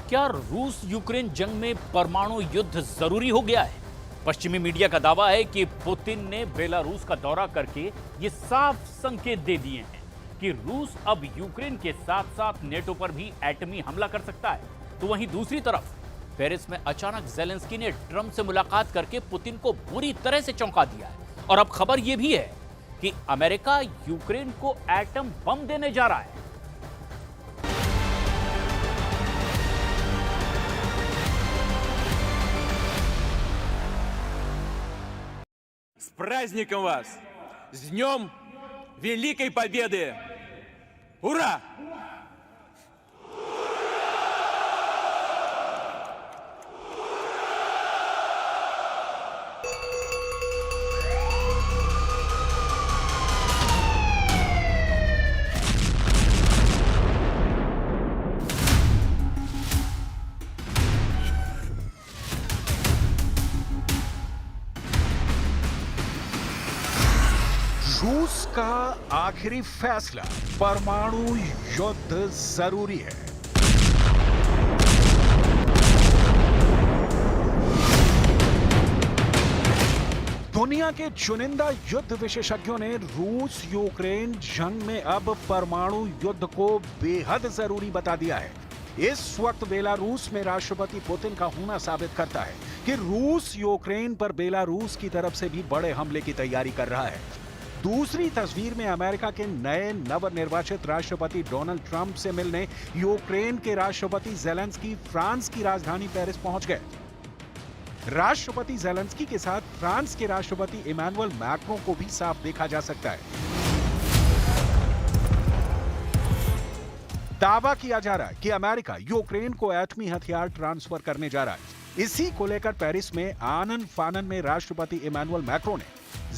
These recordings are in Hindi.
क्या रूस यूक्रेन जंग में परमाणु युद्ध जरूरी हो गया है? पश्चिमी मीडिया का दावा है कि पुतिन ने बेलारूस का दौरा करके ये साफ संकेत दे दिए हैं कि रूस अब यूक्रेन के साथ साथ नेटो पर भी एटमी हमला कर सकता है। तो वहीं दूसरी तरफ पेरिस में अचानक जेलेंस्की ने ट्रंप से मुलाकात करके पुतिन को बुरी तरह से चौंका दिया है। और अब खबर यह भी है कि अमेरिका यूक्रेन को एटम बम देने जा रहा है। С праздником вас! С Днем Великой Победы! Ура! रूस का आखिरी फैसला, परमाणु युद्ध जरूरी है। दुनिया के चुनिंदा युद्ध विशेषज्ञों ने रूस यूक्रेन जंग में अब परमाणु युद्ध को बेहद जरूरी बता दिया है। इस वक्त बेलारूस में राष्ट्रपति पुतिन का होना साबित करता है कि रूस यूक्रेन पर बेलारूस की तरफ से भी बड़े हमले की तैयारी कर रहा है। दूसरी तस्वीर में अमेरिका के नए नवनिर्वाचित राष्ट्रपति डोनाल्ड ट्रंप से मिलने यूक्रेन के राष्ट्रपति जेलेंस्की फ्रांस की राजधानी पेरिस पहुंच गए। राष्ट्रपति जेलेंस्की के साथ फ्रांस के राष्ट्रपति इमैनुअल मैक्रों को भी साफ देखा जा सकता है। दावा किया जा रहा है कि अमेरिका यूक्रेन को एटमी हथियार ट्रांसफर करने जा रहा है। इसी को लेकर पेरिस में आनन फानन में राष्ट्रपति इमैनुअल मैक्रों ने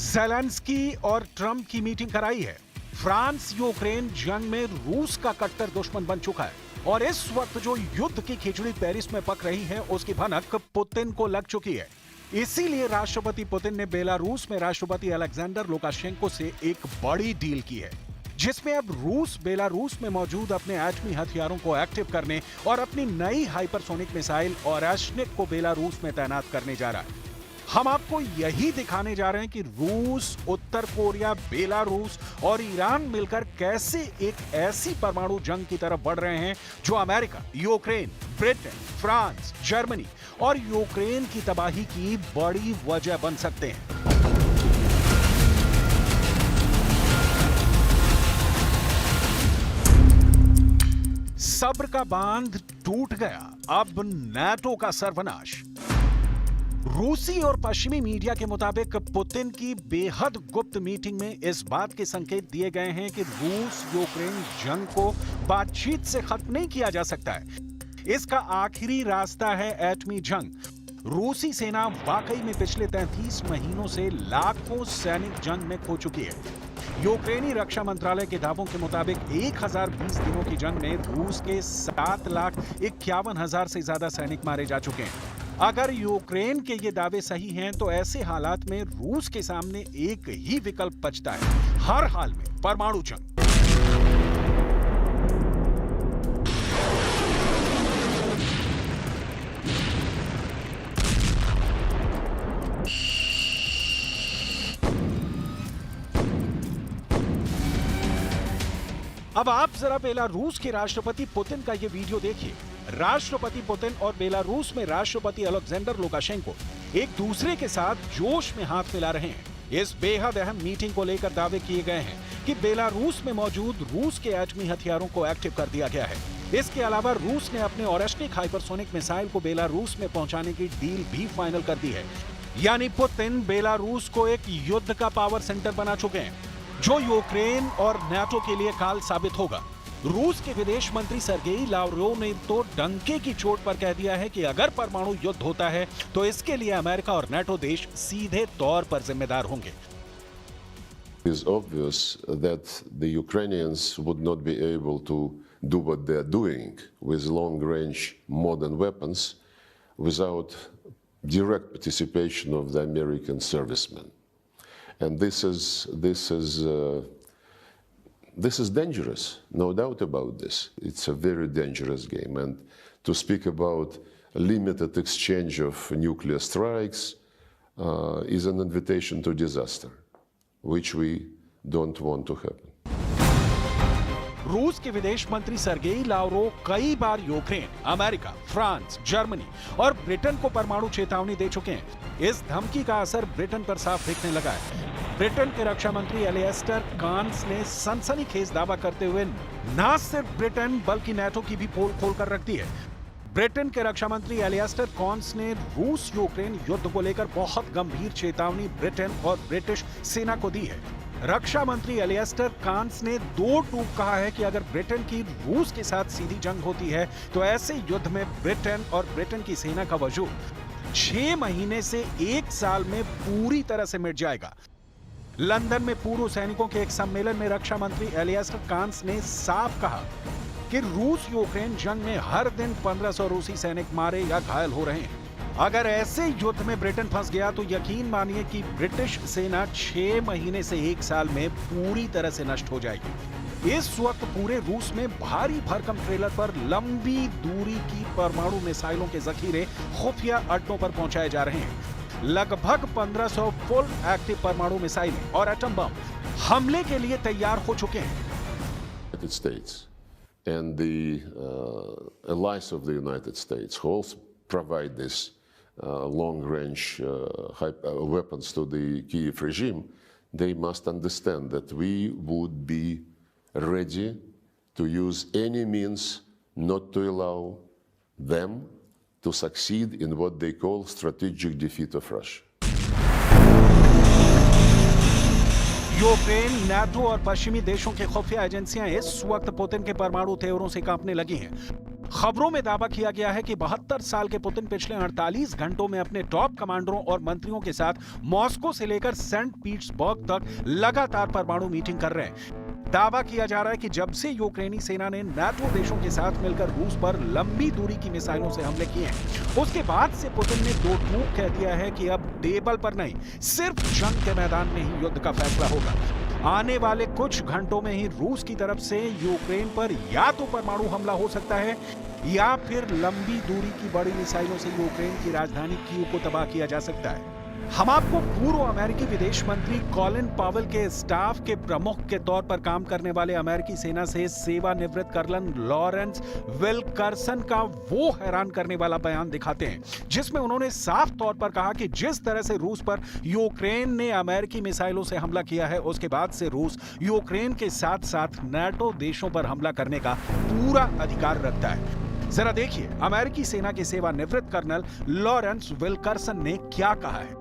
जेलेंस्की और ट्रंप की मीटिंग कराई है। फ्रांस यूक्रेन जंग में रूस का कट्टर दुश्मन बन चुका है और इस वक्त जो युद्ध की खिचड़ी पेरिस में पक रही है उसकी भनक पुतिन को लग चुकी है। इसीलिए राष्ट्रपति पुतिन ने बेलारूस में राष्ट्रपति अलेक्जेंडर लुकाशेंको से एक बड़ी डील की है, जिसमें अब रूस बेलारूस में मौजूद अपने एटमी हथियारों को एक्टिव करने और अपनी नई हाइपरसोनिक मिसाइल ओरेश्निक को बेलारूस में तैनात करने जा रहा है। हम आपको यही दिखाने जा रहे हैं कि रूस, उत्तर कोरिया, बेलारूस और ईरान मिलकर कैसे एक ऐसी परमाणु जंग की तरफ बढ़ रहे हैं जो America, Ukraine, Britain, France, Germany और यूक्रेन की तबाही की बड़ी वजह बन सकते हैं। सब्र का बांध टूट गया, अब नाटो का सर्वनाश। रूसी और पश्चिमी मीडिया के मुताबिक पुतिन की बेहद गुप्त मीटिंग में इस बात के संकेत दिए गए हैं कि रूस यूक्रेन जंग को बातचीत से खत्म नहीं किया जा सकता है। इसका आखिरी रास्ता है एटमी जंग। रूसी सेना वाकई में पिछले 33 महीनों से लाखों सैनिक जंग में खो चुकी है। यूक्रेनी रक्षा मंत्रालय के दावों के मुताबिक 1020 दिनों की जंग में रूस के 7,51,000 से ज्यादा सैनिक मारे जा चुके हैं। अगर यूक्रेन के ये दावे सही हैं तो ऐसे हालात में रूस के सामने एक ही विकल्प बचता है, हर हाल में परमाणु जंग। अब आप जरा बेलारूस के राष्ट्रपति पुतिन का ये वीडियो देखिए। राष्ट्रपति पुतिन और बेलारूस में राष्ट्रपति अलेक्जेंडर लुकाशेंको एक दूसरे के साथ जोश में हाथ मिला रहे हैं। इस बेहद अहम मीटिंग को लेकर दावे किए गए हैं कि बेलारूस में मौजूद रूस के एटमी हथियारों को एक्टिव कर दिया गया है। इसके अलावा रूस ने अपने ओरेश्निक हाइपरसोनिक मिसाइल को बेलारूस में पहुंचाने की डील भी फाइनल कर दी है। यानी पुतिन बेलारूस को एक युद्ध का पावर सेंटर बना चुके हैं, जो यूक्रेन और नाटो के लिए काल साबित होगा। रूस के विदेश मंत्री सर्गेई लावरोव ने तो डंके की चोट पर कह दिया है कि अगर परमाणु युद्ध होता है तो इसके लिए अमेरिका और नाटो देश सीधे तौर पर जिम्मेदार होंगे। It is obvious that the Ukrainians would not be able to do what they are doing with long-range modern weapons without direct participation of the American servicemen. And this is dangerous, no doubt about this. It's a very dangerous game, and to speak about limited exchange of nuclear strikes is an invitation to disaster, which we don't want to happen. रूस के विदेश मंत्री सर्गेई लावरोव कई बार यूक्रेन, अमेरिका, फ्रांस, जर्मनी और ब्रिटेन को परमाणु चेतावनी दे चुके हैं। इस धमकी का असर ब्रिटेन पर साफ दिखने लगा है। ब्रिटेन के रक्षा मंत्री एलिएस्टर कान्स ने सनसनीखेज दावा करते हुए न सिर्फ ब्रिटेन बल्कि नाटो की भी पोल खोलकर रख दी है। ब्रिटेन के रक्षा मंत्री एलिएस्टर कान्स ने रूस यूक्रेन युद्ध को लेकर बहुत गंभीर चेतावनी ब्रिटेन और ब्रिटिश सेना को दी है। रक्षा मंत्री एलिएस्टर कान्स ने दो टूक कहा है कि अगर ब्रिटेन की रूस के साथ सीधी जंग होती है तो ऐसे युद्ध में ब्रिटेन और ब्रिटेन की सेना का वजूद 6 महीने से 1 साल में पूरी तरह से मिट जाएगा। लंदन में पूर्व सैनिकों के एक सम्मेलन में रक्षा मंत्री एलिएस्टर कान्स ने साफ कहा कि रूस यूक्रेन जंग में हर दिन 1500 रूसी सैनिक मारे या घायल हो रहे हैं। अगर ऐसे युद्ध में ब्रिटेन फंस गया तो यकीन मानिए कि ब्रिटिश सेना 6 महीने से 1 साल में पूरी तरह से नष्ट हो जाएगी। इस वक्त पूरे रूस में भारी भरकम ट्रेलर पर लंबी दूरी की परमाणु मिसाइलों के जखीरे खुफिया अड्डों पर पहुंचाए जा रहे हैं। लगभग 1500 फुल एक्टिव परमाणु मिसाइलें और एटम बम हमले के लिए तैयार हो चुके हैं। United States and the allies of the United States who also provide this long-range weapons to the Kyiv regime, they must understand that we would be ready to use any means not to allow them to succeed in what they call strategic defeat of Russia. Ukraine, NATO और पश्चिमी देशों के खुफिया एजेंसियां इस वक्त पुतिन के परमाणु तेवरों से कांपने लगी हैं। खबरों में दावा किया गया है कि 72 साल के पुतिन पिछले 48 घंटों में अपने टॉप कमांडरों और मंत्रियों के साथ मॉस्को से लेकर सेंट पीटर्सबर्ग तक लगातार परमाणु मीटिंग कर रहे हैं। दावा किया जा रहा है कि जब से यूक्रेनी सेना ने नाटो देशों के साथ मिलकर रूस पर लंबी दूरी की मिसाइलों से हमले किए हैं, उसके बाद से पुतिन ने दो टूक कह दिया है कि अब टेबल पर नहीं, सिर्फ जंग के मैदान में ही युद्ध का फैसला होगा। आने वाले कुछ घंटों में ही रूस की तरफ से यूक्रेन पर या तो परमाणु हमला हो सकता है या फिर लंबी दूरी की बड़ी मिसाइलों से यूक्रेन की राजधानी कीव को तबाह किया जा सकता है। हम आपको पूर्व अमेरिकी विदेश मंत्री कॉलिन पावेल के स्टाफ के प्रमुख के तौर पर काम करने वाले अमेरिकी सेना से सेवानिवृत्त कर्नल लॉरेंस विल्करसन का वो हैरान करने वाला बयान दिखाते हैं, जिसमें उन्होंने साफ तौर पर कहा कि जिस तरह से रूस पर यूक्रेन ने अमेरिकी मिसाइलों से हमला किया है, उसके बाद से रूस यूक्रेन के साथ साथ नाटो देशों पर हमला करने का पूरा अधिकार रखता है। जरा देखिए अमेरिकी सेना के सेवानिवृत्त कर्नल लॉरेंस विल्करसन ने क्या कहा है।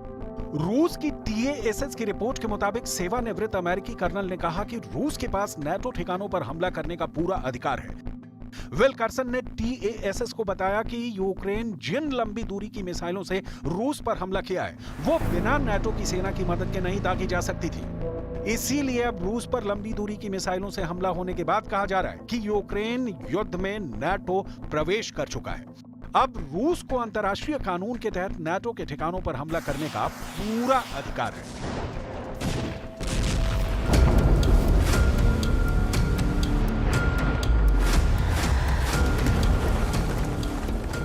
रूस की TASS की रिपोर्ट के मुताबिक सेवानिवृत्त अमेरिकी कर्नल ने कहा कि रूस के पास नाटो ठिकानों पर हमला करने का पूरा अधिकार है। विल्करसन ने TASS को बताया कि यूक्रेन जिन लंबी दूरी की मिसाइलों से रूस पर हमला किया है, वो बिना नाटो की सेना की मदद के नहीं दागी जा सकती थी। इसीलिए अब रूस पर लंबी दूरी की मिसाइलों से हमला होने के बाद कहा जा रहा है कि यूक्रेन युद्ध में नाटो प्रवेश कर चुका है। अब रूस को अंतर्राष्ट्रीय कानून के तहत नाटो के ठिकानों पर हमला करने का पूरा अधिकार है।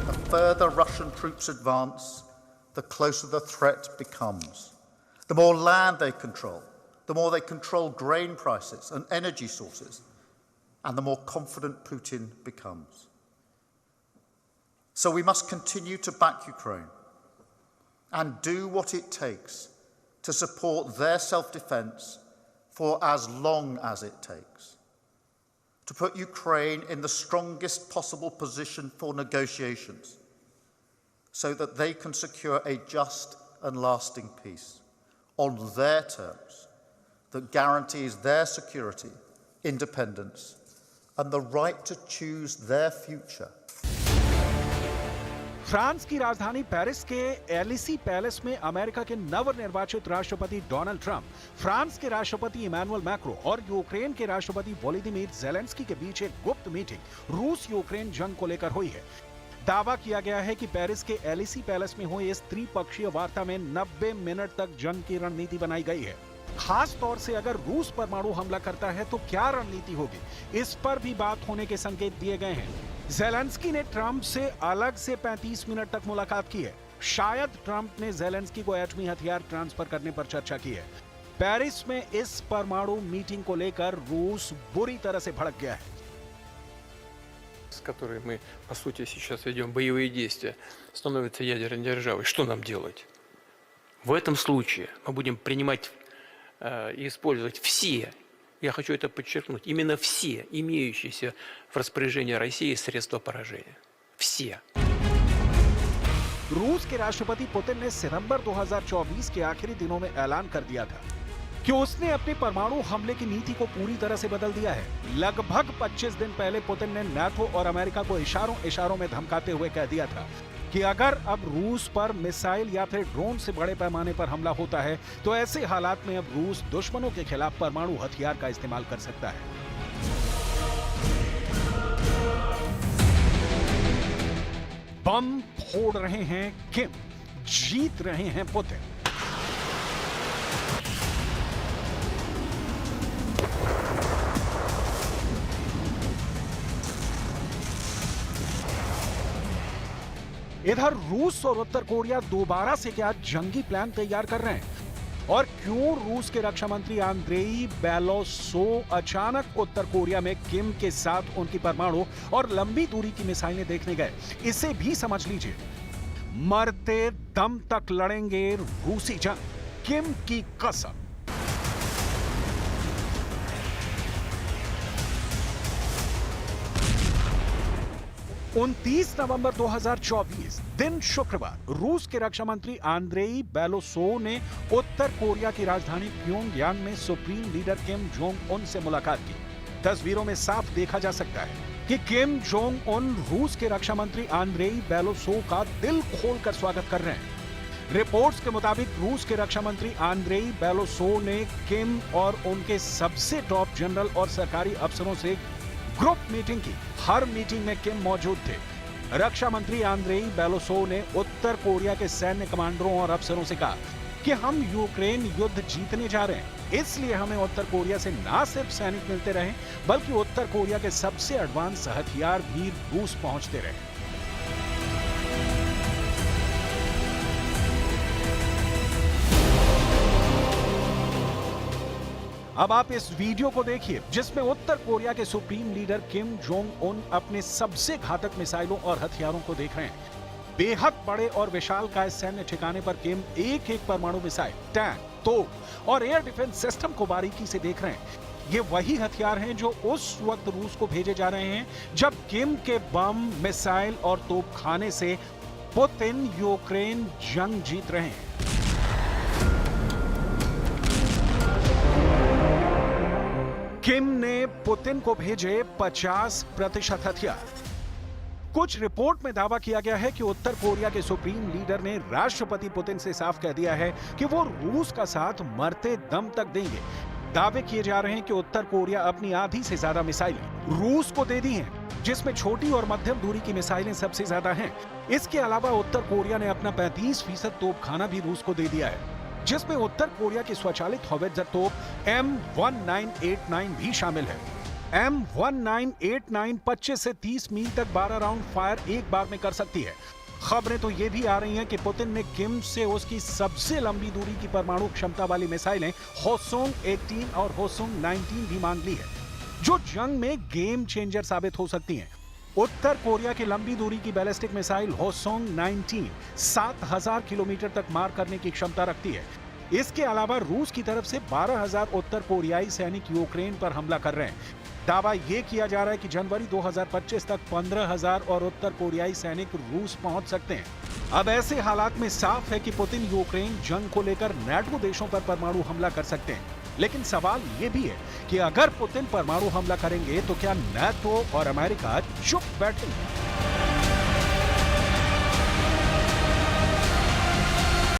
The further Russian troops advance, the closer the threat becomes. The more land they control, the more they control grain prices and energy sources, and the more confident Putin becomes. So we must continue to back Ukraine and do what it takes to support their self-defense for as long as it takes, to put Ukraine in the strongest possible position for negotiations so that they can secure a just and lasting peace on their terms that guarantees their security, independence, and the right to choose their future. France की राजधानी पेरिस के एलिसी पैलेस में अमेरिका के नवनिर्वाचित राष्ट्रपति डोनाल्ड ट्रंप, फ्रांस के राष्ट्रपति इमैनुअल मैक्रो और यूक्रेन के राष्ट्रपति वोलोदिमीर ज़ेलेंस्की के बीच एक गुप्त मीटिंग रूस यूक्रेन जंग को लेकर हुई है। दावा किया गया है कि पेरिस के एलिसी पैलेस में हुई इस त्रिपक्षीय वार्ता में 90 मिनट तक जंग की रणनीति बनाई गई है। खास तौर से अगर रूस परमाणु हमला करता है तो क्या रणनीति होगी, इस पर भी बात होने के संकेत दिए गए हैं। ज़ेलेंस्की ने ट्रंप से अलग से 35 मिनट तक मुलाकात की है। शायद ट्रंप ने ज़ेलेंस्की को एटमी हथियार ट्रांसफर करने पर चर्चा की है। पेरिस में इस परमाणु मीटिंग को लेकर रूस बुरी तरह से भड़क गया है। с которой мы, по сути, сейчас ведем боевые действия, становится ядерной державой, что нам делать? В этом случае мы будем принимать и использовать все, я хочу это подчеркнуть, именно все имеющиеся в распоряжении России средства поражения. Все. रूस के राष्ट्रपति पुतिन ने सितंबर 2024 के आखिरी दिनों में ऐलान कर दिया था कि उसने अपने परमाणु हमले की नीति को पूरी तरह से बदल दिया है। लगभग 25 दिन पहले पुतिन ने नाटो और अमेरिका को इशारों में धमकाते हुए कह दिया था कि अगर अब रूस पर मिसाइल या फिर ड्रोन से बड़े पैमाने पर हमला होता है तो ऐसे हालात में अब रूस दुश्मनों के खिलाफ परमाणु हथियार का इस्तेमाल कर सकता है। बम फोड़ रहे हैं किम, जीत रहे हैं पुतिन। इधर रूस और उत्तर कोरिया दोबारा से क्या जंगी प्लान तैयार कर रहे हैं? और क्यों रूस के रक्षा मंत्री आंद्रेई बेलोसोव अचानक उत्तर कोरिया में किम के साथ उनकी परमाणु और लंबी दूरी की मिसाइलें देखने गए, इसे भी समझ लीजिए। मरते दम तक लड़ेंगे रूसी जंग, किम की कसम। उनतीस नवंबर 2024 दिन शुक्रवार रूस के रक्षा मंत्री आंद्रेई बेलोसोव ने उत्तर कोरिया की राजधानी प्योंगयांग में supreme leader Kim Jong Un से मुलाकात की। तस्वीरों में साफ देखा जा सकता है कि किम जोंग उन रूस के रक्षा मंत्री आंद्रेई बेलोसोव का दिल खोलकर स्वागत कर रहे हैं। रिपोर्ट्स के मुताबिक रूस के रक्षा मंत्री आंद्रेई बेलोसोव ने किम और उनके सबसे टॉप जनरल और सरकारी अफसरों से ग्रुप मीटिंग की। हर मीटिंग में किम मौजूद थे। रक्षा मंत्री आंद्रेई बेलोसोव ने उत्तर कोरिया के सैन्य कमांडरों और अफसरों से कहा कि हम यूक्रेन युद्ध जीतने जा रहे हैं, इसलिए हमें उत्तर कोरिया से ना सिर्फ सैनिक मिलते रहे बल्कि उत्तर कोरिया के सबसे एडवांस हथियार भी रूस पहुंचते रहे। अब आप इस वीडियो को देखिए जिसमें उत्तर कोरिया के supreme leader Kim Jong Un अपने सबसे घातक मिसाइलों और हथियारों को देख रहे हैं। बेहद बड़े और विशालकाय सैन्य ठिकाने पर किम एक एक परमाणु मिसाइल, टैंक, तोप और एयर डिफेंस सिस्टम को बारीकी से देख रहे हैं। ये वही हथियार हैं जो उस वक्त रूस को भेजे जा रहे हैं जब किम के बम, मिसाइल और तोप खाने से पुतिन यूक्रेन जंग जीत रहे हैं। किम ने पुतिन को भेजे 50% हथियार। कुछ रिपोर्ट में दावा किया गया है कि उत्तर कोरिया के सुप्रीम लीडर ने राष्ट्रपति पुतिन से साफ कह दिया है कि वो रूस का साथ मरते दम तक देंगे। दावे किए जा रहे हैं कि उत्तर कोरिया अपनी आधी से ज्यादा मिसाइलें रूस को दे दी हैं, जिसमें छोटी और मध्यम दूरी की मिसाइलें सबसे ज्यादा हैं। इसके अलावा उत्तर कोरिया ने अपना 35% तोपखाना भी रूस को दे दिया है, जिसमें उत्तर कोरिया की स्वचालित हौवित्जर तोप M1989 भी शामिल है। M1989 25 से 30 मील तक 12 राउंड फायर एक बार में कर सकती है। खबरें तो ये भी आ रही हैं कि पुतिन ने किम से उसकी सबसे लंबी दूरी की परमाणु क्षमता वाली मिसाइलें होसोंग 18 और होसोंग 19 भी मांग ली है, जो जंग में गेम चेंजर साबित हो सकती हैं। उत्तर कोरिया की लंबी दूरी की बैलिस्टिक मिसाइल होसोंग 19 7000 किलोमीटर तक मार करने की क्षमता रखती है। इसके अलावा रूस की तरफ से 12000 उत्तर कोरियाई सैनिक यूक्रेन पर हमला कर रहे हैं। दावा यह किया जा रहा है कि जनवरी 2025 तक 15000 और उत्तर कोरियाई सैनिक रूस पहुंच सकते हैं। अब ऐसे हालात में साफ है कि पुतिन यूक्रेन जंग को लेकर नाटो देशों पर परमाणु हमला कर सकते हैं। लेकिन सवाल यह भी है कि अगर पुतिन परमाणु हमला करेंगे तो क्या नाटो और अमेरिका चुप बैठेंगे?